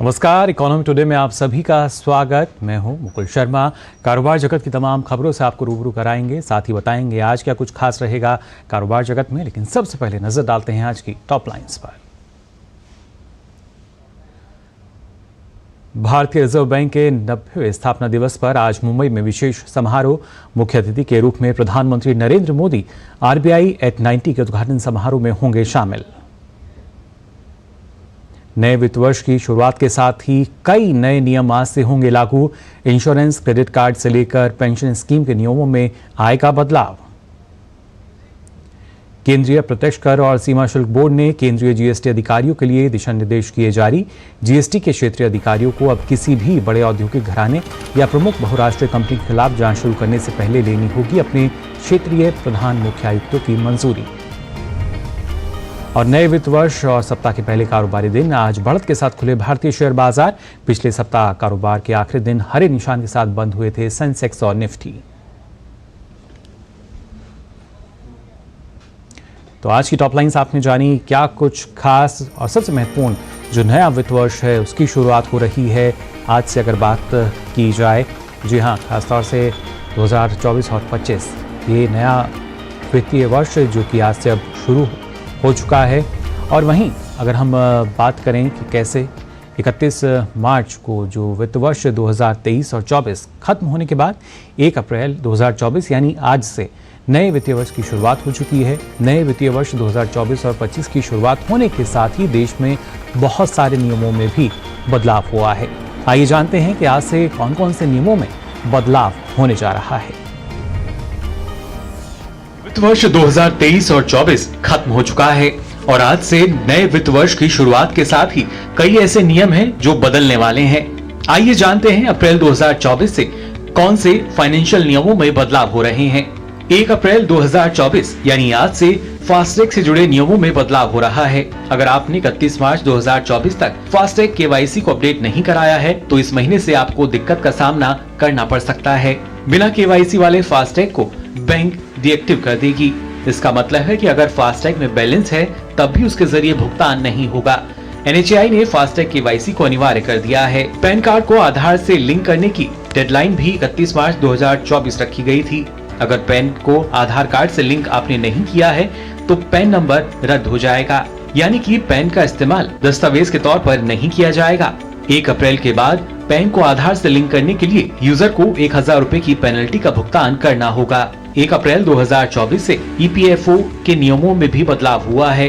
नमस्कार, economy today में आप सभी का स्वागत। मैं हूं मुकुल शर्मा। कारोबार जगत की तमाम खबरों से आपको रूबरू कराएंगे, साथ ही बताएंगे आज क्या कुछ खास रहेगा कारोबार जगत में। लेकिन सबसे पहले नजर डालते हैं आज की टॉप लाइंस पर। भारतीय रिजर्व बैंक के 90वें स्थापना दिवस पर आज मुंबई में विशेष समारोह। मुख्य अतिथि के रूप में प्रधानमंत्री नरेंद्र मोदी RBI at 90 के उद्घाटन समारोह में होंगे शामिल। नए वित्त वर्ष की शुरुआत के साथ ही कई नए नियम आज से होंगे लागू। इंश्योरेंस, क्रेडिट कार्ड से लेकर पेंशन स्कीम के नियमों में आएगा बदलाव। केंद्रीय प्रत्यक्ष कर और सीमा शुल्क बोर्ड ने केंद्रीय GST अधिकारियों के लिए दिशा निर्देश किए जारी। GST के क्षेत्रीय अधिकारियों को अब किसी भी बड़े औद्योगिक घराने या प्रमुख बहुराष्ट्रीय कंपनी के खिलाफ जांच शुरू करने से पहले लेनी होगी अपने क्षेत्रीय प्रधान मुख्य आयुक्तों की मंजूरी। और नए वित्त वर्ष और सप्ताह के पहले कारोबारी दिन आज बढ़त के साथ खुले भारतीय शेयर बाजार। पिछले सप्ताह कारोबार के आखिरी दिन हरे निशान के साथ बंद हुए थे सेंसेक्स और निफ्टी। तो आज की टॉप लाइन्स आपने जानी, क्या कुछ खास और सबसे महत्वपूर्ण जो नया वित्त वर्ष है उसकी शुरुआत हो रही है आज से। अगर बात की जाए, जी हाँ, खासतौर से 2024 और 25 ये नया वित्तीय वर्ष जो कि आज से अब शुरू हो चुका है। और वहीं अगर हम बात करें कि कैसे 31 मार्च को जो वित्त वर्ष 2023 और 24 खत्म होने के बाद 1 अप्रैल 2024 यानी आज से नए वित्तीय वर्ष की शुरुआत हो चुकी है। नए वित्तीय वर्ष 2024 और 25 की शुरुआत होने के साथ ही देश में बहुत सारे नियमों में भी बदलाव हुआ है। आइए जानते हैं कि आज से कौन कौन से नियमों में बदलाव होने जा रहा है। वित्त वर्ष 2023 और 24 खत्म हो चुका है और आज से नए वित्त वर्ष की शुरुआत के साथ ही कई ऐसे नियम हैं जो बदलने वाले हैं। आइए जानते हैं अप्रैल 2024 से कौन से फाइनेंशियल नियमों में बदलाव हो रहे हैं। 1 अप्रैल 2024 यानी आज से फास्टैग से जुड़े नियमों में बदलाव हो रहा है। अगर आपने 31 मार्च 2024 तक फास्टैग KYC को अपडेट नहीं कराया है तो इस महीने से आपको दिक्कत का सामना करना पड़ सकता है। बिना KYC वाले फास्टैग को बैंक डीएक्टिव कर देगी। इसका मतलब है कि अगर फास्टैग में बैलेंस है तब भी उसके जरिए भुगतान नहीं होगा। NHAI ने फास्टैग KYC को अनिवार्य कर दिया है। पैन कार्ड को आधार से लिंक करने की डेडलाइन भी 31 मार्च 2024 रखी गई थी। अगर पैन को आधार कार्ड से लिंक आपने नहीं किया है तो पैन नंबर रद्द हो जाएगा, यानी कि पैन का इस्तेमाल दस्तावेज के तौर पर नहीं किया जाएगा। 1 अप्रैल के बाद पैन को आधार से लिंक करने के लिए यूजर को 1000 रुपए की पेनल्टी का भुगतान करना होगा। 1 अप्रैल 2024 से EPFO के नियमों में भी बदलाव हुआ है।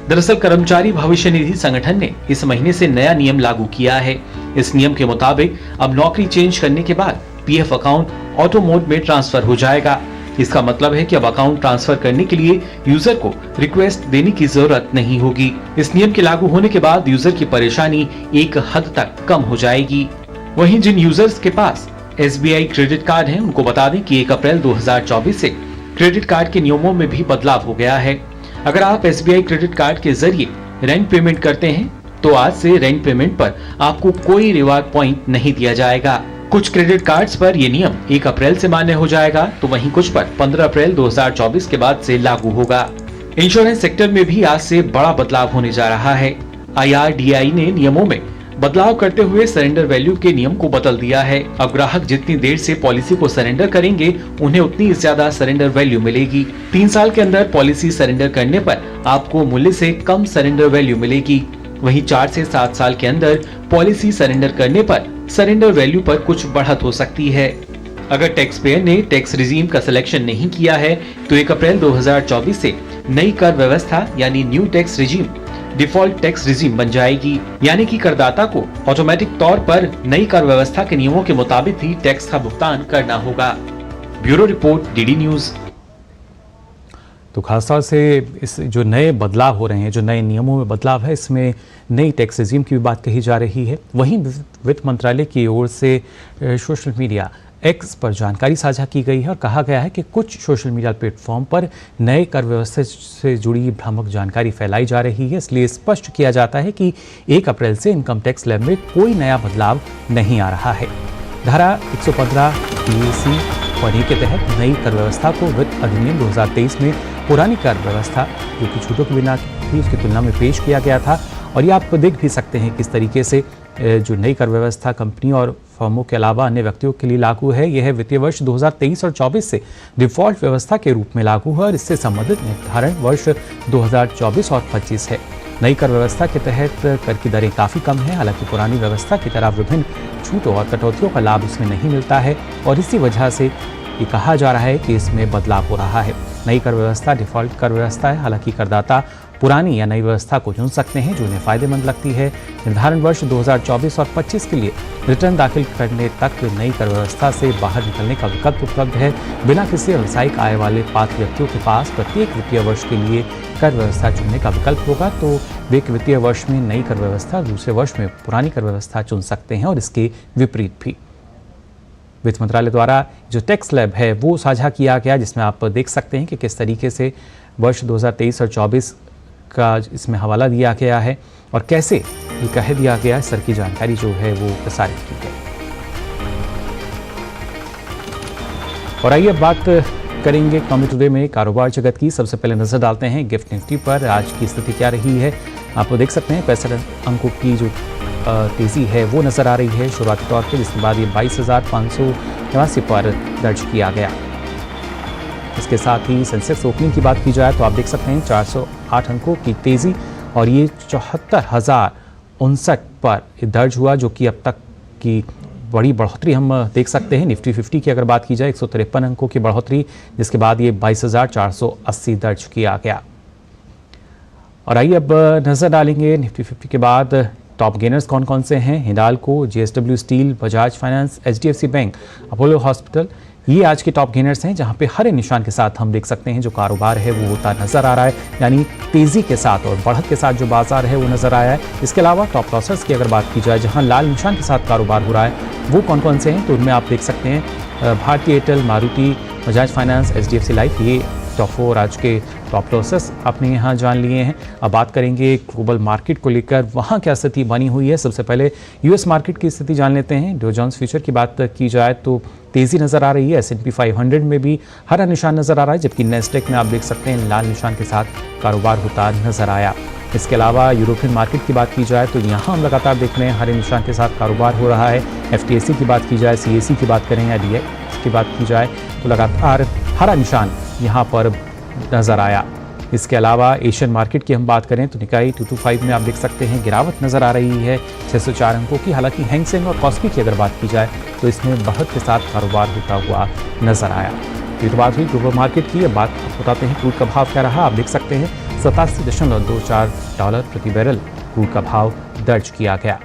दरअसल कर्मचारी भविष्य निधि संगठन ने इस महीने से नया नियम लागू किया है। इस नियम के मुताबिक अब नौकरी चेंज करने के बाद PF अकाउंट ऑटो मोड में ट्रांसफर हो जाएगा। इसका मतलब है कि अब अकाउंट ट्रांसफर करने के लिए यूजर को रिक्वेस्ट देने की जरूरत नहीं होगी। इस नियम के लागू होने के बाद यूजर की परेशानी एक हद तक कम हो जाएगी। वहीं जिन यूजर्स के पास SBI क्रेडिट कार्ड है उनको बता दें कि 1 अप्रैल 2024 से क्रेडिट कार्ड के नियमों में भी बदलाव हो गया है। अगर आप SBI क्रेडिट कार्ड के जरिए रेंट पेमेंट करते हैं तो आज से रेंट पेमेंट पर आपको कोई रिवार्ड पॉइंट नहीं दिया जाएगा। कुछ क्रेडिट कार्ड्स पर ये नियम 1 अप्रैल से मान्य हो जाएगा तो वहीं कुछ पर 15 अप्रैल 2024 के बाद से लागू होगा। इंश्योरेंस सेक्टर में भी आज से बड़ा बदलाव होने जा रहा है। IRDAI ने नियमों में बदलाव करते हुए सरेंडर वैल्यू के नियम को बदल दिया है। अब ग्राहक जितनी देर से पॉलिसी को सरेंडर करेंगे उन्हें उतनी ज्यादा सरेंडर वैल्यू मिलेगी। 3 साल के अंदर पॉलिसी सरेंडर करने पर आपको मूल्य से कम सरेंडर वैल्यू मिलेगी। वहीं 4 से 7 साल के अंदर पॉलिसी सरेंडर करने पर सरेंडर वैल्यू पर कुछ बढ़त हो सकती है। अगर टैक्स पेयर ने टैक्स रिजीम का सिलेक्शन नहीं किया है तो 1 अप्रैल 2024 से नई कर व्यवस्था यानी new tax regime default tax regime बन जाएगी, यानी कि करदाता को ऑटोमेटिक तौर पर नई कर व्यवस्था के नियमों के मुताबिक ही टैक्स का भुगतान करना होगा। Bureau report DD news. तो खासतौर से इस जो नए बदलाव हो रहे हैं, जो नए नियमों में बदलाव है, इसमें नई टैक्स रिजीम की भी बात कही जा रही है। वहीं वित्त मंत्रालय की ओर से सोशल मीडिया X पर जानकारी साझा की गई है और कहा गया है कि कुछ सोशल मीडिया प्लेटफॉर्म पर नए कर व्यवस्था से जुड़ी भ्रामक जानकारी फैलाई जा रही है। इसलिए स्पष्ट किया जाता है कि 1 अप्रैल से इनकम टैक्स स्लैब में कोई नया बदलाव नहीं आ रहा है। धारा 115 BAC पढ़ी के तहत नई कर व्यवस्था को वित्त अधिनियम 2023 में पुरानी कर व्यवस्था जो कि छूटों के बिना थी उसकी तुलना में पेश किया गया था। और ये आप देख भी सकते हैं किस तरीके से जो नई कर व्यवस्था कंपनी और फर्मों के अलावा अन्य व्यक्तियों के लिए लागू है, यह वित्तीय वर्ष 2023 और 24 से डिफॉल्ट व्यवस्था के रूप में लागू है और इससे संबंधित निर्धारण वर्ष 2024 और 25 है। नई कर व्यवस्था के तहत कर की दरें काफ़ी कम है। हालांकि पुरानी व्यवस्था की तरह विभिन्न छूटों और कटौतियों का लाभ इसमें नहीं मिलता है और इसी वजह से ये कहा जा रहा है कि इसमें बदलाव हो रहा है। नई कर व्यवस्था डिफॉल्ट कर व्यवस्था है। हालांकि करदाता पुरानी या नई व्यवस्था को चुन सकते हैं जो उन्हें फायदेमंद लगती है। निर्धारण वर्ष 2024 और 25 के लिए रिटर्न दाखिल करने तक नई कर व्यवस्था से बाहर निकलने का विकल्प उपलब्ध है। बिना किसी व्यावसायिक आय वाले पात्र व्यक्तियों के पास प्रत्येक वित्तीय वर्ष के लिए कर व्यवस्था चुनने का विकल्प होगा, तो वे एक वित्तीय वर्ष में नई कर व्यवस्था, दूसरे वर्ष में पुरानी कर व्यवस्था चुन सकते हैं और इसके विपरीत भी। वित्त मंत्रालय द्वारा जो टैक्स लैब है वो साझा किया गया, जिसमें आप देख सकते हैं कि किस तरीके से वर्ष 2023 और 24 का इसमें हवाला दिया गया है और कैसे ये कह दिया गया है, सर की जानकारी जो है वो प्रसारित की गई। और आइए अब बात करेंगे इकोनॉमी टुडे में कारोबार जगत की। सबसे पहले नजर डालते हैं गिफ्ट निफ्टी पर। आज की स्थिति क्या रही है आप देख सकते हैं। 65 अंकों की जो तेजी है वो नजर आ रही है शुरुआती तौर पर, जिसके बाद ये 22,589 पर दर्ज किया गया। इसके साथ ही सेंसेक्स ओपनिंग की बात की जाए तो आप देख सकते हैं 408 अंकों की तेजी और ये 74,059 पर दर्ज हुआ, जो कि अब तक की बड़ी बढ़ोतरी हम देख सकते हैं। निफ्टी 50 की अगर बात की जाए 153 अंकों की बढ़ोतरी, जिसके बाद ये 22,480 दर्ज किया गया। और आइए अब नजर डालेंगे निफ्टी 50 के बाद टॉप गेनर्स कौन कौन से हैं। Hindalco, JSW steel, Bajaj finance, HDFC bank, Apollo hospital, ये आज के टॉप गेनर्स हैं, जहां पे हरे निशान के साथ हम देख सकते हैं जो कारोबार है वो होता नजर आ रहा है, यानी तेजी के साथ और बढ़त के साथ जो बाजार है वो नजर आया है। इसके अलावा टॉप लॉसर्स की अगर बात की जाए, जहां लाल निशान के साथ कारोबार हो रहा है, वो कौन कौन से हैं, तो उनमें आप देख सकते हैं भारतीय Airtel, Maruti, Bajaj finance, HDFC life, ये टॉप 4 आज के टॉप लॉसेस आपने यहाँ जान लिए हैं। अब बात करेंगे ग्लोबल मार्केट को लेकर, वहाँ क्या स्थिति बनी हुई है। सबसे पहले यूएस मार्केट की स्थिति जान लेते हैं। डॉ जोन्स फ्यूचर की बात की जाए तो तेजी नजर आ रही है। S&P 500 में भी हरा निशान नजर आ रहा है, जबकि नेस्डेक में आप देख सकते हैं लाल निशान के साथ कारोबार होता नजर आया। इसके अलावा यूरोपियन मार्केट की बात की जाए तो यहाँ हम लगातार देख रहे हैं हरे निशान के साथ कारोबार हो रहा है। FTSE की बात की जाए, CAC की बात करें या DAX की बात की जाए तो लगातार हरा निशान यहाँ पर नजर आया। इसके अलावा एशियन मार्केट की हम बात करें तो निकाई 225 में आप देख सकते हैं गिरावट नजर आ रही है 604 अंकों की। हालांकि हैंग सेंग और कॉस्पी की अगर बात की जाए तो इसमें बढ़त के साथ कारोबार होता हुआ नजर आया। ये तो बात हुई ग्लोबल मार्केट की। अब बात बताते हैं क्रूड का भाव क्या रहा। आप देख सकते हैं $87.24 प्रति बैरल क्रूड का भाव दर्ज किया गया।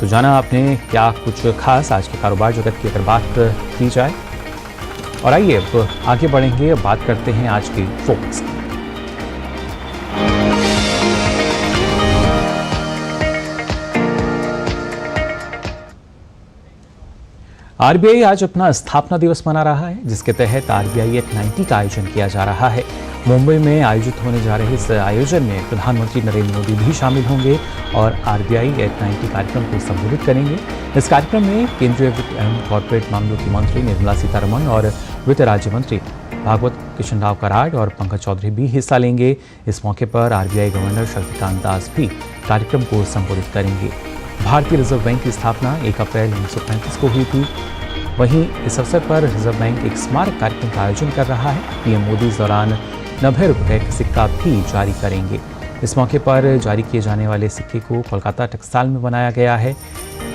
तो जाना आपने क्या कुछ खास आज के कारोबार जगत की अगर बात की जाए। और आइए अब आगे बढ़ेंगे, अब बात करते हैं आज के फोकस की। आरबीआई आज अपना स्थापना दिवस मना रहा है, जिसके तहत आरबीआई एट 90 का आयोजन किया जा रहा है। मुंबई में आयोजित होने जा रहे इस आयोजन में प्रधानमंत्री नरेंद्र मोदी भी शामिल होंगे और आरबीआई एट 90 कार्यक्रम को संबोधित करेंगे। इस कार्यक्रम में केंद्रीय वित्त एवं कॉर्पोरेट मामलों की मंत्री निर्मला सीतारमण और वित्त राज्य मंत्री भागवत कृष्ण राव कराड और पंकज चौधरी भी हिस्सा लेंगे। इस मौके पर आरबीआई गवर्नर शक्तिकांत दास भी कार्यक्रम को संबोधित करेंगे। भारतीय रिजर्व बैंक की स्थापना 1 अप्रैल 1935 को हुई थी। वहीं इस अवसर पर रिजर्व बैंक एक स्मारक कार्यक्रम का आयोजन कर रहा है। पीएम मोदी इस दौरान 90 रुपये का सिक्का भी जारी करेंगे। इस मौके पर जारी किए जाने वाले सिक्के को कोलकाता टेक्सटाइल में बनाया गया है।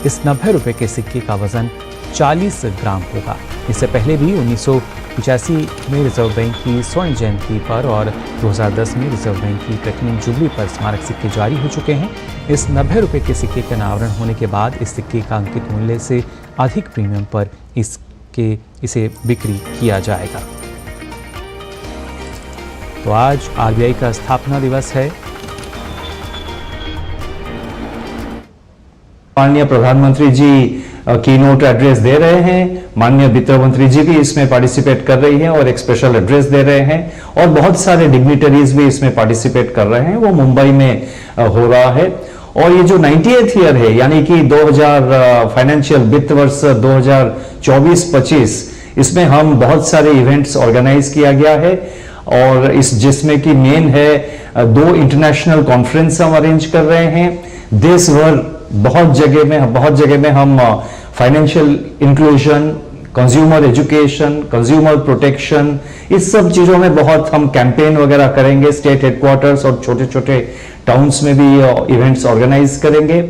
इस 90 रुपये के सिक्के का वजन 40 ग्राम होगा। इससे पहले भी 1985 में रिजर्व बैंक की स्वर्ण जयंती पर और 2010 में रिजर्व बैंक की प्लेटिनम जुबली पर स्मारक सिक्के जारी हो चुके हैं। इस 90 रुपये के सिक्के का अनावरण होने के बाद इस सिक्के का अंकित मूल्य से अधिक प्रीमियम पर इसे बिक्री किया जाएगा। तो आज आरबीआई का स्थापना दिवस है। माननीय प्रधानमंत्री जी की नोट एड्रेस दे रहे हैं, माननीय वित्त मंत्री जी भी इसमें पार्टिसिपेट कर रही हैं और एक स्पेशल एड्रेस दे रहे हैं और बहुत सारे डिग्निटरीज भी इसमें पार्टिसिपेट कर रहे हैं। वो मुंबई में हो रहा है और ये जो 98th ईयर है, यानी कि 2000 फाइनेंशियल वित्त वर्ष 2024-25, इसमें हम बहुत सारे इवेंट्स ऑर्गेनाइज किया गया है। और इस जिसमें कि मेन है 2 इंटरनेशनल कॉन्फ्रेंस हम अरेंज कर रहे हैं देश भर। बहुत जगह में हम financial inclusion, consumer education, consumer protection, इस सब चीजों में बहुत हम कैंपेन वगैरह करेंगे। स्टेट हेडक्वार्टर्स और छोटे छोटे टाउन्स में भी इवेंट्स ऑर्गेनाइज करेंगे।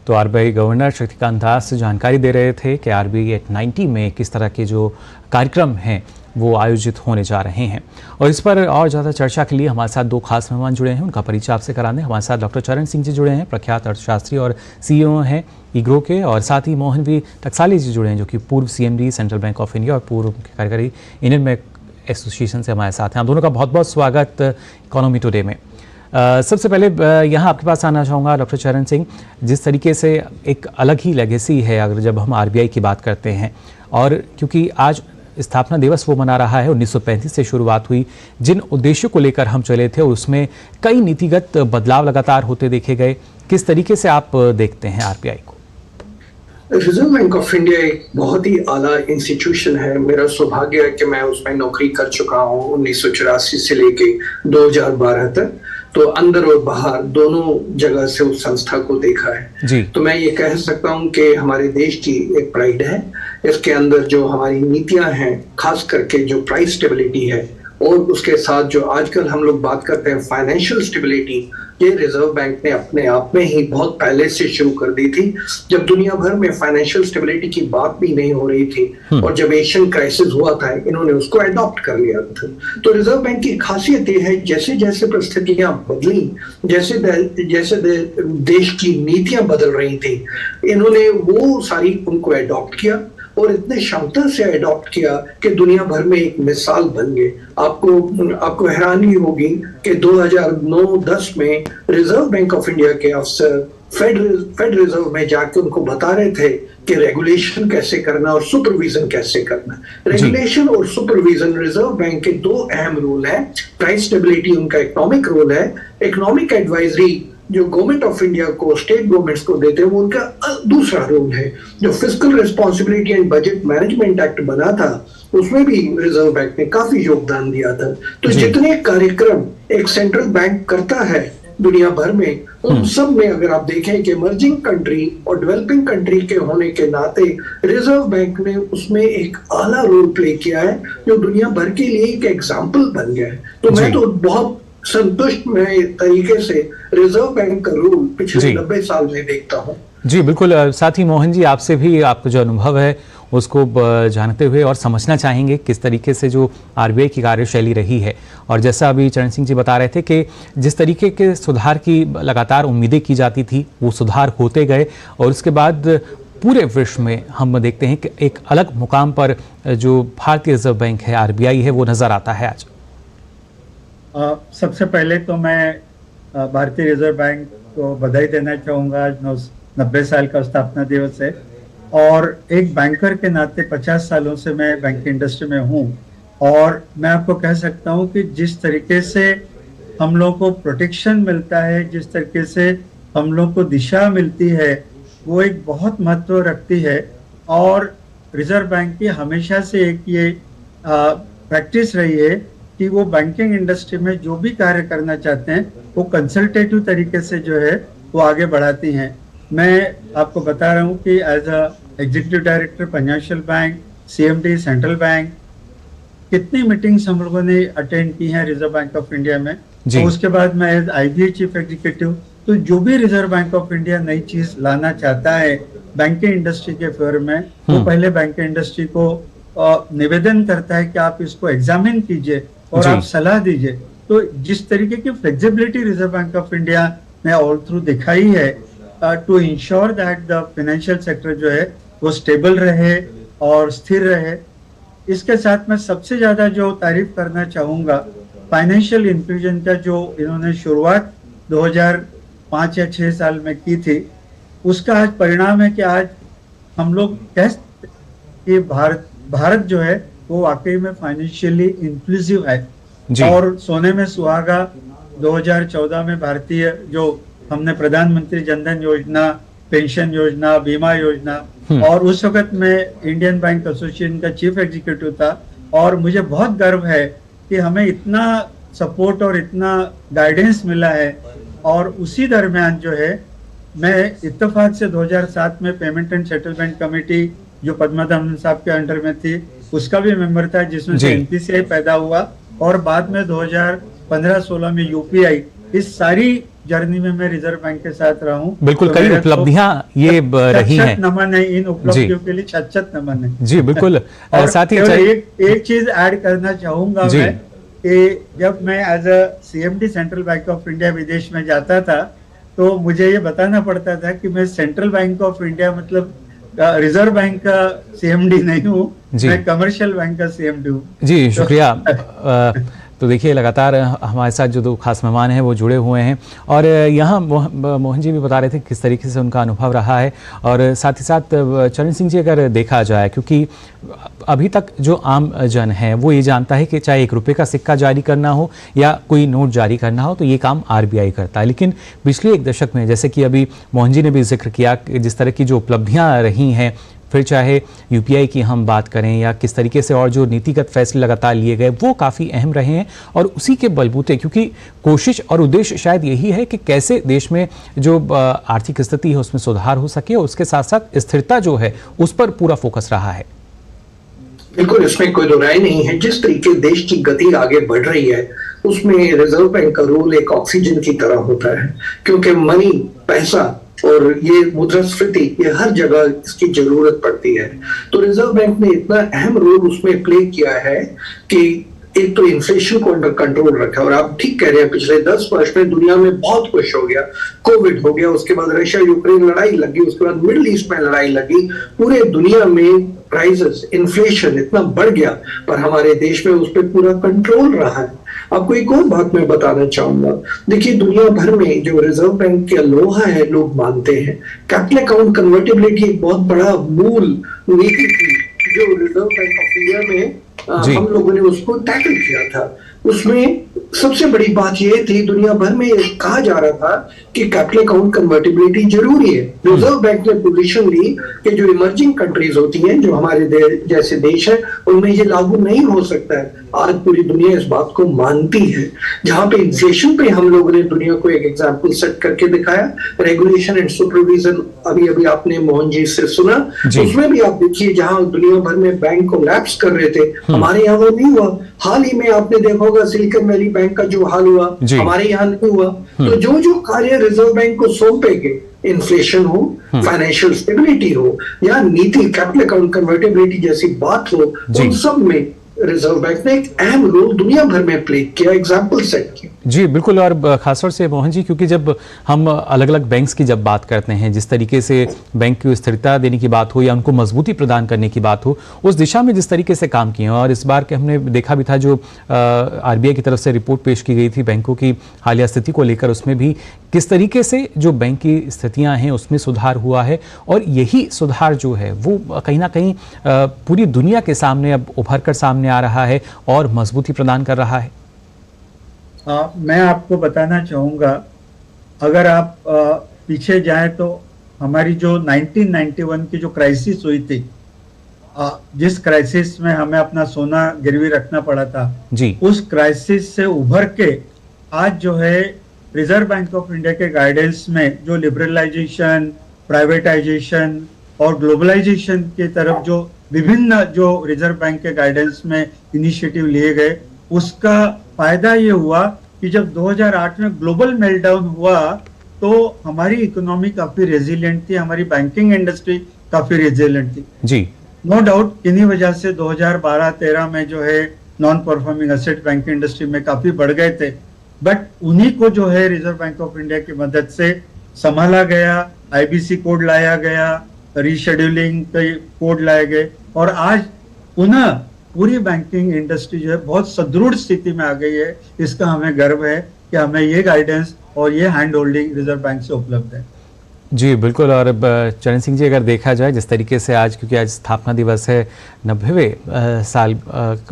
तो आरबीआई गवर्नर शक्तिकांत दास जानकारी ददे रहे थे कि आरबीआई एट 90 में किस तरह के जो कार्यक्रम हैं वो आयोजित होने जा रहे हैं। और इस पर और ज़्यादा चर्चा के लिए हमारे साथ 2 खास मेहमान जुड़े हैं, उनका परिचय आपसे कराने हमारे साथ डॉक्टर चरण सिंह जी जुड़े हैं, प्रख्यात अर्थशास्त्री और सीईओ हैं ईग्रो के, और साथ ही मोहन वी टकसाली जी जुड़े हैं जो कि पूर्व CMD central Bank of India और पूर्व कार्यकारी इंडियन बैंक एसोसिएशन से हमारे साथ हैं। आप दोनों का बहुत बहुत स्वागत इकोनॉमी टुडे में। सबसे पहले यहाँ आपके पास आना चाहूँगा डॉक्टर चरण सिंह, जिस तरीके से एक अलग ही लेगेसी है अगर जब हम आरबीआई की बात करते हैं, और क्योंकि आज स्थापना दिवस वो मना रहा है, 1935 से शुरुआत हुई, जिन उद्देश्यों को लेकर हम चले थे और उसमें कई नीतिगत बदलाव लगातार होते देखे गए, किस तरीके से आप देखते हैं आरबीआई को? रिजर्व बैंक ऑफ इंडिया एक बहुत ही आला इंस्टीट्यूशन है। मेरा सौभाग्य है कि मैं उसमें नौकरी कर चुका हूँ 1984 से लेके 2012 तक, तो अंदर और बाहर दोनों जगह से उस संस्था को देखा है जी। तो मैं ये कह सकता हूँ कि हमारे देश की एक प्राइड है। इसके अंदर जो हमारी नीतियां हैं, खास करके जो प्राइस स्टेबिलिटी है, और उसके साथ जो आजकल हम लोग बात करते हैं फाइनेंशियल स्टेबिलिटी, ये रिजर्व बैंक ने अपने आप में ही बहुत पहले से शुरू कर दी थी, जब दुनिया भर में फाइनेंशियल स्टेबिलिटी की बात भी नहीं हो रही थी। और जब एशियन क्राइसिस हुआ था, इन्होंने उसको अडॉप्ट कर लिया था। तो रिजर्व बैंक की खासियत ये है, जैसे जैसे परिस्थितियां बदली, जैसे जैसे देश की नीतियां बदल रही थी, इन्होंने वो सारी उनको अडॉप्ट किया और इतने क्षमता से अडॉप्ट किया कि दुनिया भर में एक मिसाल बन गए। आपको हैरानी होगी कि 2009-10 में रिजर्व बैंक ऑफ इंडिया के अफसर फेड रिजर्व में जाके उनको बता रहे थे कि रेगुलेशन कैसे करना और सुपरविजन कैसे करना। रेगुलेशन और सुपरविजन रिजर्व बैंक के 2 अहम रोल हैं। प्राइस स्टेबिलिटी उनका इकोनॉमिक रोल है, इकोनॉमिक एडवाइजरी जो गवर्नमेंट ऑफ इंडिया को स्टेट गवर्नमेंट्स को देते हैं वो उनका दूसरा रोल है। जो fiscal responsibility and budget management act बना था, उसमें भी रिजर्व बैंक ने काफी योगदान दिया था। तो जितने कार्यक्रम एक सेंट्रल बैंक करता है दुनिया भर में, उन सब में अगर आप देखें कि इमर्जिंग कंट्री और डेवलपिंग कंट्री के होने के नाते रिजर्व बैंक ने उसमें एक आला रोल प्ले किया है, जो दुनिया भर के लिए एक एग्जाम्पल बन गया है। तो मैं तो बहुत संतुष्ट में तरीके से रिजर्व बैंक का रोल पिछले 90 साल में देखता हूँ। जी बिल्कुल। साथ ही मोहन जी, आपसे भी आपका जो अनुभव है उसको जानते हुए और समझना चाहेंगे किस तरीके से जो आरबीआई की कार्यशैली रही है, और जैसा अभी चरण सिंह जी बता रहे थे कि जिस तरीके के सुधार की लगातार उम्मीदें की जाती थी वो सुधार होते गए, और उसके बाद पूरे विश्व में हम देखते हैं कि एक अलग मुकाम पर जो भारतीय रिजर्व बैंक है, आरबीआई है, वो नजर आता है आज। सबसे पहले तो मैं भारतीय रिजर्व बैंक को बधाई देना चाहूँगा। आज 90 साल का स्थापना दिवस है, और एक बैंकर के नाते 50 सालों से मैं बैंक इंडस्ट्री में हूँ, और मैं आपको कह सकता हूँ कि जिस तरीके से हम लोग को प्रोटेक्शन मिलता है, जिस तरीके से हम लोग को दिशा मिलती है, वो एक बहुत महत्व रखती है। और रिजर्व बैंक की हमेशा से एक ये प्रैक्टिस रही है कि वो बैंकिंग इंडस्ट्री में जो भी कार्य करना चाहते हैं वो कंसल्टेटिव तरीके से जो है वो आगे बढ़ाती हैं। मैं आपको बता रहा हूँ कि as a executive director Punjab bank, CMD central bank, कितनी मीटिंग्स हम लोगों ने अटेंड की हैं रिजर्व बैंक ऑफ इंडिया में। तो उसके बाद मैं एज आईबीए चीफ एग्जीक्यूटिव, तो जो भी रिजर्व बैंक ऑफ इंडिया नई चीज लाना चाहता है बैंकिंग इंडस्ट्री के फेवर में, वो पहले बैंकिंग इंडस्ट्री को निवेदन करता है कि आप इसको एग्जामिन कीजिए और आप सलाह दीजिए। तो जिस तरीके की flexibility Reserve Bank of India ने ऑल थ्रू दिखाई है to ensure that the financial sector जो है वो स्टेबल रहे और स्थिर रहे, इसके साथ मैं सबसे ज्यादा जो तारीफ करना चाहूँगा फाइनेंशियल इंक्लूजन का जो इन्होंने शुरुआत 2005 या 6 साल में की थी, उसका आज परिणाम है कि आज हम लोग कह कि भारत जो है वो वाकई में फाइनेंशियली इंक्लूसिव है। और सोने में सुहागा 2014 में भारतीय जो हमने प्रधानमंत्री जनधन योजना, पेंशन योजना, बीमा योजना, और उस वक्त मैं इंडियन बैंक एसोसिएशन का चीफ एग्जीक्यूटिव था, और मुझे बहुत गर्व है कि हमें इतना सपोर्ट और इतना गाइडेंस मिला है। और उसी दरमियान जो है मैं इत्तेफाक से 2007 में पेमेंट एंड सेटलमेंट कमेटी जो पद्मनाभन साहब के अंडर में थी उसका भी मेंबर था, जिसमें से एनपीसीआई पैदा हुआ और बाद में 2015-16 में यूपीआई। इस सारी जर्नी में मैं रिजर्व बैंक के साथ रहा हूँ। बिल्कुल, कई उपलब्धियां ये रही हैं। नमन है इन उपलब्धियों के लिए, शत नमन है जी। बिल्कुल। साथ ही एक चीज ऐड करना चाहूंगा मैं कि जब मैं as a CMD central Bank of India विदेश में जाता था तो मुझे ये बताना पड़ता था कि मैं सेंट्रल बैंक ऑफ इंडिया मतलब रिजर्व बैंक का सीएमडी नहीं हूँ, मैं कमर्शियल बैंक का सीएमडी हूँ। जी, शुक्रिया। तो देखिए, लगातार हमारे साथ जो दो खास मेहमान हैं वो जुड़े हुए हैं और यहाँ मोहन जी भी बता रहे थे किस तरीके से उनका अनुभव रहा है। और साथ ही साथ चरण सिंह जी, अगर देखा जाए, क्योंकि अभी तक जो आम जन है वो ये जानता है कि चाहे 1 रुपये का सिक्का जारी करना हो या कोई नोट जारी करना हो तो ये काम आरबीआई करता है। लेकिन पिछले 1 दशक में, जैसे कि अभी मोहन जी ने भी जिक्र किया, जिस तरह की जो उपलब्धियाँ रही हैं, फिर चाहे यूपीआई की हम बात करें या किस तरीके से और जो नीतिगत फैसले लगातार लिए गए वो काफ़ी अहम रहे हैं। और उसी के बलबूते, क्योंकि कोशिश और उद्देश्य शायद यही है कि कैसे देश में जो आर्थिक स्थिति है उसमें सुधार हो सके और उसके साथ साथ स्थिरता जो है उस पर पूरा फोकस रहा है। बिल्कुल, इसमें कोई दो राय नहीं है। जिस तरीके देश की गति आगे बढ़ रही है उसमें रिजर्व बैंक का रोल एक ऑक्सीजन की तरह होता है, क्योंकि मनी, पैसा और ये मुद्रास्फीति, ये हर जगह इसकी जरूरत पड़ती है। तो रिजर्व बैंक ने इतना अहम रोल उसमें प्ले किया है कि एक तो इन्फ्लेशन को अंडर कंट्रोल रखा। और आप ठीक कह रहे हैं, पिछले 10 वर्ष में दुनिया में बहुत कुछ हो गया। कोविड हो गया, उसके बाद रशिया यूक्रेन लड़ाई लगी, उसके बाद मिडिल ईस्ट में लड़ाई लगी, पूरे दुनिया में प्राइसेस, इन्फ्लेशन इतना बढ़ गया, पर हमारे देश में उस पर पूरा कंट्रोल रहा है। आपको एक और बात मैं बताना चाहूंगा। देखिए, दुनिया भर में जो रिजर्व बैंक का लोहा है लोग मानते हैं। कैपिटल अकाउंट कन्वर्टिबिलिटी एक बहुत बड़ा मूल नीति थी जो रिजर्व बैंक ऑफ इंडिया में हम लोगों ने उसको टैकल किया था। उसमें सबसे बड़ी बात यह थी, दुनिया भर में कहा जा रहा था कि कैपिटल अकाउंट कन्वर्टिबिलिटी जरूरी है। रिजर्व बैंक ने पोजीशन ली कि जो इमर्जिंग कंट्रीज होती हैं, जो हमारे जैसे देश है, उनमें ये लागू नहीं हो सकता है। आज पूरी दुनिया इस बात को मानती है। जहां पे इन्फ्लेशन पे हम लोगों ने दुनिया को एक एग्जाम्पल सेट करके दिखाया, रेगुलेशन एंड सुपरविजन, अभी आपने मोहन जी से सुना, उसमें भी आप देखिए जहां दुनिया भर में बैंक को लैप्स कर रहे थे, हमारे यहाँ वो नहीं हुआ। हाल ही में आपने देखा होगा सिलिकॉन वैली बैंक का जो हाल हुआ, हमारे यहाँ नहीं हुआ। तो जो कार्य रिजर्व बैंक को सौंपे गए, इन्फ्लेशन हो, फाइनेंशियल स्टेबिलिटी हो या नीति कैपिटल अकाउंट कन्वर्टिबिलिटी जैसी बात हो, उन सब में रिजर्व बैंक ने एक अहम रोल दुनिया भर में प्ले किया, एग्जाम्पल सेट किया। जी बिल्कुल। और खासतौर से मोहन जी, क्योंकि जब हम अलग अलग बैंक्स की जब बात करते हैं, जिस तरीके से बैंक को स्थिरता देने की बात हो या उनको मजबूती प्रदान करने की बात हो, उस दिशा में जिस तरीके से काम किए। और इस बार के हमने देखा भी था जो आरबीआई की तरफ से रिपोर्ट पेश की गई थी बैंकों की हालिया स्थिति को लेकर, उसमें भी किस तरीके से जो बैंक की स्थितियां हैं उसमें सुधार हुआ है। और यही सुधार जो है वो कहीं ना कहीं पूरी दुनिया के सामने अब उभर कर सामने आ रहा है और मजबूती प्रदान कर रहा है। मैं आपको बताना चाहूँगा, अगर आप पीछे जाएं तो हमारी जो 1991 की जो क्राइसिस हुई थी, जिस क्राइसिस में हमें अपना सोना गिरवी रखना पड़ा था जी, उस क्राइसिस से उभर के आज जो है रिजर्व बैंक ऑफ इंडिया के गाइडेंस में जो लिबरलाइजेशन, प्राइवेटाइजेशन और ग्लोबलाइजेशन की तरफ जो विभिन्न जो रिजर्व बैंक के गाइडेंस में इनिशिएटिव लिए गए, उसका फायदा ये हुआ कि जब 2008 में ग्लोबल मेल्टडाउन हुआ तो हमारी इकोनॉमी काफी रेजिलिएंट थी, हमारी बैंकिंग इंडस्ट्री काफी रेजिलिएंट थी जी। नो डाउट इन्हीं वजह से 2012-13 में जो है non performing asset banking industry में काफी बढ़ गए थे, बट उन्हीं को जो है रिजर्व बैंक ऑफ इंडिया की मदद से संभाला गया, आईबीसी कोड लाया गया, रीशेड्यूलिंग के कोड लाए गए और आज पुनः पूरी बैंकिंग इंडस्ट्री जो है बहुत सुदृढ़ स्थिति में आ गई है। इसका हमें गर्व है कि हमें ये गाइडेंस और ये हैंड होल्डिंग रिजर्व बैंक से उपलब्ध है। जी बिल्कुल। और अब चरण सिंह जी, अगर देखा जाए जिस तरीके से आज, क्योंकि आज स्थापना दिवस है, 90वें साल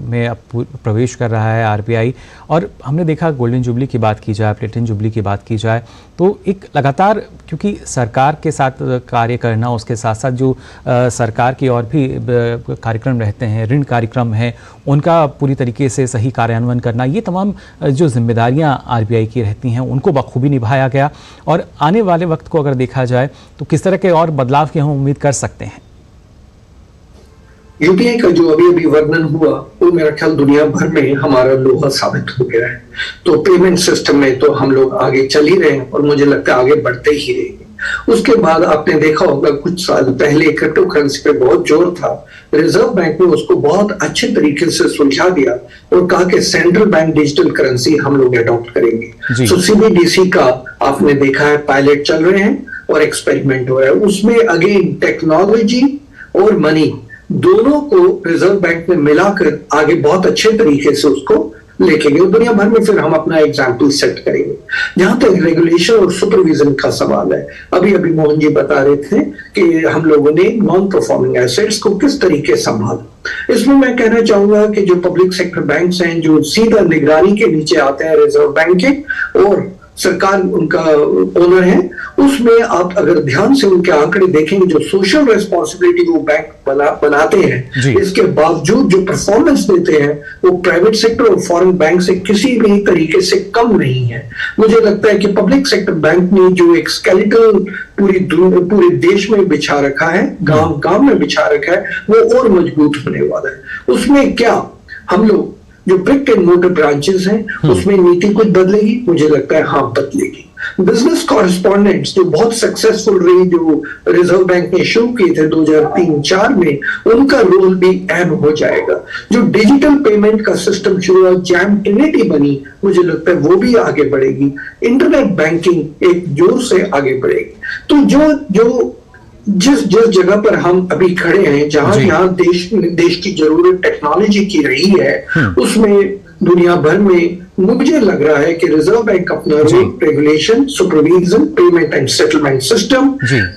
में अब प्रवेश कर रहा है आरबीआई, और हमने देखा गोल्डन जुबली की बात की जाए, प्लेटिनम जुबली की बात की जाए, तो एक लगातार, क्योंकि सरकार के साथ कार्य करना, उसके साथ साथ जो सरकार की और भी कार्यक्रम रहते हैं, ऋण कार्यक्रम हैं, उनका पूरी तरीके से सही कार्यान्वयन करना, ये तमाम जो जिम्मेदारियां आरबीआई की रहती हैं उनको बखूबी निभाया गया। और आने वाले वक्त को अगर देखा जाए तो किस तरह के और बदलाव की हम उम्मीद कर सकते हैं? यूपीआई का जो अभी अभी वर्णन हुआ वो मेरा ख्याल दुनिया भर में हमारा लोहा साबित हो गया है। तो पेमेंट सिस्टम में तो हम लोग आगे चल ही रहे हैं और मुझे लगता है आगे बढ़ते ही रहेंगे। उसके बाद आपने देखा होगा कुछ साल पहले क्रिप्टो करेंसी पे बहुत जोर था, रिजर्व बैंक ने उसको बहुत अच्छे तरीके से सुलझा दिया और कहा कि सेंट्रल बैंक डिजिटल करेंसी हम लोग अडॉप्ट करेंगे। तो सीबीडीसी का आपने देखा है पायलट चल रहे हैं और एक्सपेरिमेंट हो रहा है। उसमें अगेन टेक्नोलॉजी और मनी दोनों को रिजर्व बैंक ने मिलाकर आगे बहुत अच्छे तरीके से उसको लेके गए। दुनिया भर में फिर हम अपना एग्जाम्पल सेट करेंगे। जहां तक रेगुलेशन और सुपरविजन का सवाल है, अभी अभी मोहन जी बता रहे थे कि हम लोगों ने नॉन परफॉर्मिंग एसेट्स को किस तरीके संभाला। इसमें मैं कहना चाहूंगा कि जो पब्लिक सेक्टर बैंक्स हैं जो सीधा निगरानी के नीचे आते हैं रिजर्व बैंक के और सरकार उनका ओनर है, उसमें आप अगर ध्यान से उनके आंकड़े देखेंगे, जो सोशल रिस्पॉन्सिबिलिटी वो बैंक बनाते हैं, इसके बावजूद जो परफॉर्मेंस देते हैं वो प्राइवेट सेक्टर और फॉरेन बैंक से किसी भी तरीके से कम नहीं है। मुझे लगता है कि पब्लिक सेक्टर बैंक ने जो एक स्केलेटल पूरे देश में बिछा रखा है, गांव गांव में बिछा रखा है, वो और मजबूत होने वाला है। उसमें क्या हम लोग जो ब्रिक एंड मोटर ब्रांचेस हैं उसमें नीति कुछ बदलेगी? मुझे लगता है हाँ बदलेगी। बिजनेस कॉरेस्पॉन्डेंट्स जो बहुत सक्सेसफुल रही, जो रिजर्व बैंक ने शुरू किए थे 2003-4 में, उनका रोल भी अहम हो जाएगा। जो डिजिटल पेमेंट का सिस्टम शुरू हुआ, जैम ट्रिनिटी बनी, मुझे लगता है वो भी आगे बढ़ेगी। इंटरनेट बैंकिंग एक जोर से आगे बढ़ेगी। तो जो जिस जगह पर हम अभी खड़े हैं, जहां यहाँ देश की जरूरत टेक्नोलॉजी की रही है, उसमें दुनिया भर में मुझे लग रहा है कि रिजर्व बैंक अपना role regulation, supervision, payment and settlement system,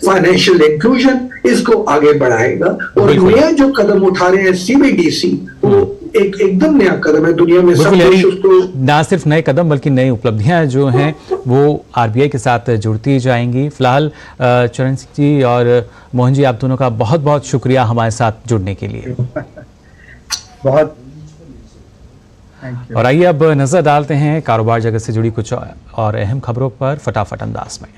financial inclusion, इसको आगे बढ़ाएगा। और नया जो कदम उठा रहे हैं सीबीडीसी, वो एकदम नया कदम है। दुनिया में सब कुछ उसको ना सिर्फ नए कदम बल्कि नई उपलब्धियां जो हैं वो आरबीआई के साथ जुड़ती जाएंगी। फिलहाल चरण सिंह जी और मोहन जी, आप दोनों का बहुत बहुत शुक्रिया हमारे साथ जुड़ने के लिए। बहुत और आइए अब नजर डालते हैं कारोबार जगत से जुड़ी कुछ और अहम खबरों पर फटाफट अंदाज में।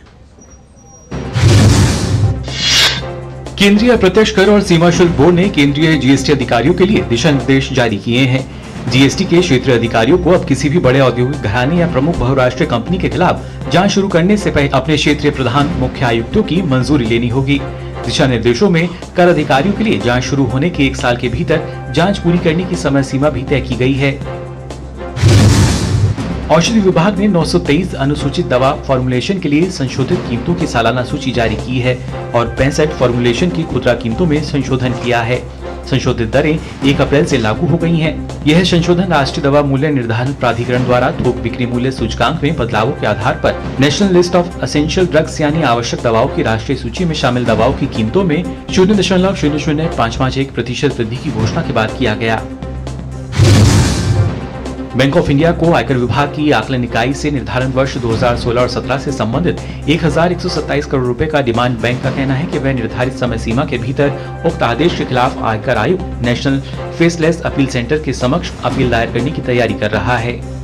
केंद्रीय अप्रत्यक्ष कर और सीमा शुल्क बोर्ड ने केंद्रीय जीएसटी अधिकारियों के लिए दिशा निर्देश जारी किए हैं। जीएसटी के क्षेत्रीय अधिकारियों को अब किसी भी बड़े औद्योगिक घराने या प्रमुख बहुराष्ट्रीय कंपनी के खिलाफ जांच शुरू करने से पहले अपने क्षेत्रीय प्रधान मुख्य आयुक्तों की मंजूरी लेनी होगी। दिशा निर्देशों में कर अधिकारियों के लिए जांच शुरू होने के 1 साल के भीतर जांच पूरी करने की समय सीमा भी तय की गई है। औषधि विभाग ने 923 अनुसूचित दवा फॉर्मुलेशन के लिए संशोधित कीमतों की सालाना सूची जारी की है और 65 फॉर्मुलेशन की खुदरा कीमतों में संशोधन किया है। संशोधित दरें 1 अप्रैल से लागू हो गई हैं। यह संशोधन राष्ट्रीय दवा मूल्य निर्धारण प्राधिकरण द्वारा थोक बिक्री मूल्य सूचकांक में बदलावों के आधार पर national list of essential drugs यानी आवश्यक दवाओं की राष्ट्रीय सूची में शामिल दवाओं की कीमतों में 0.00551% वृद्धि की घोषणा के बाद किया गया। बैंक ऑफ इंडिया को आयकर विभाग की आकलन इकाई से निर्धारण वर्ष 2016 और 17 से संबंधित 1127 करोड़ रुपए का डिमांड बैंक का कहना है कि वह निर्धारित समय सीमा के भीतर उक्त आदेश के खिलाफ आयकर आयुक्त नेशनल फेसलेस अपील सेंटर के समक्ष अपील दायर करने की तैयारी कर रहा है।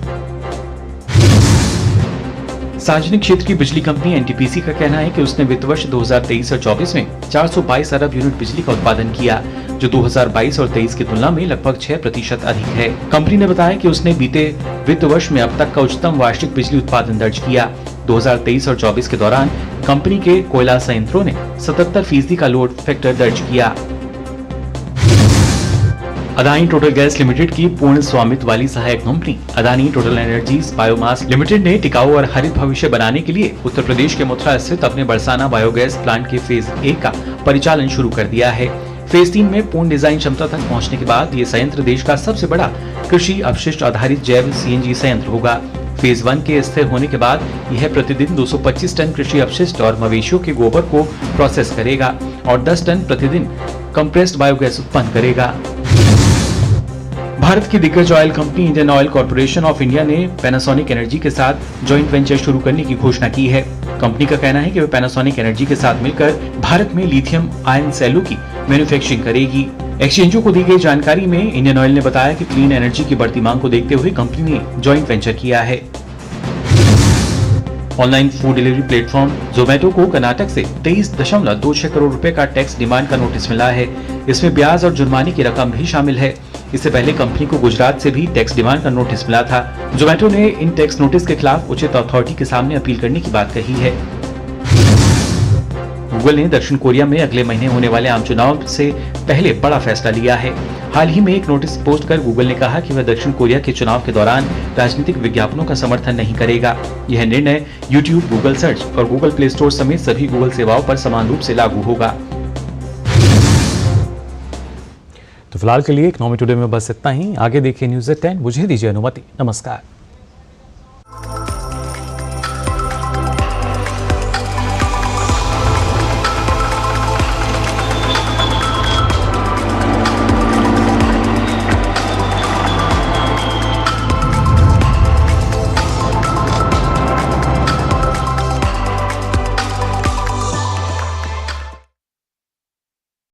सार्वजनिक क्षेत्र की बिजली कंपनी एनटीपीसी का कहना है कि उसने वित्त वर्ष 2023 और 24 में 422 अरब यूनिट बिजली का उत्पादन किया, जो 2022 और 23 की तुलना में लगभग 6% अधिक है। कंपनी ने बताया कि उसने बीते वित्त वर्ष में अब तक का उच्चतम वार्षिक बिजली उत्पादन दर्ज किया। 2023 और 24 के दौरान कंपनी के कोयला संयंत्रों ने 77% का लोड फैक्टर दर्ज किया। अदानी टोटल गैस लिमिटेड की पूर्ण स्वामित्व वाली सहायक company Adani total energies biomass limited ने टिकाऊ और हरित भविष्य बनाने के लिए उत्तर प्रदेश के मथुरा स्थित अपने बरसाना बायोगैस प्लांट के फेज 1 का परिचालन शुरू कर दिया है। फेज 3 में पूर्ण डिजाइन क्षमता तक पहुंचने के बाद ये संयंत्र देश का सबसे बड़ा कृषि अपशिष्ट आधारित जैव सीएनजी संयंत्र होगा। फेज 1 के स्थिर होने के बाद यह प्रतिदिन 225 टन कृषि अपशिष्ट और मवेशियों के गोबर को प्रोसेस करेगा और 10 टन प्रतिदिन कंप्रेस्ड बायोगैस उत्पन्न करेगा। भारत की दिग्गज oil company Indian oil corporation of India ने पैनासोनिक एनर्जी के साथ जॉइंट वेंचर शुरू करने की घोषणा की है। कंपनी का कहना है कि वह पैनासोनिक एनर्जी के साथ मिलकर भारत में लिथियम आयन सेलों की मैन्युफैक्चरिंग करेगी। एक्सचेंजों को दी गई जानकारी में इंडियन ऑयल ने बताया कि क्लीन एनर्जी की बढ़ती मांग को देखते हुए कंपनी ने जॉइंट वेंचर किया है। Online food delivery platform Zomato को कर्नाटक से 23.26 करोड़ रुपए का टैक्स डिमांड का नोटिस मिला है। इसमें ब्याज और जुर्माने की रकम भी शामिल है। इससे पहले कंपनी को गुजरात से भी टैक्स डिमांड का नोटिस मिला था। जोमेटो ने इन टैक्स नोटिस के खिलाफ उचित अथॉरिटी के सामने अपील करने की बात कही है। गूगल ने दक्षिण कोरिया में अगले महीने होने वाले आम चुनाव से पहले बड़ा फैसला लिया है। हाल ही में एक नोटिस पोस्ट कर गूगल ने कहा कि वह दक्षिण कोरिया के चुनाव के दौरान राजनीतिक विज्ञापनों का समर्थन नहीं करेगा। यह निर्णय YouTube, गूगल सर्च और गूगल प्ले स्टोर समेत सभी गूगल सेवाओं पर समान रूप से लागू होगा। तो फिलहाल के लिए इकोनॉमी टुडे में बस इतना ही। आगे देखिए न्यूज़ एट 10। मुझे दीजिए अनुमति। नमस्कार।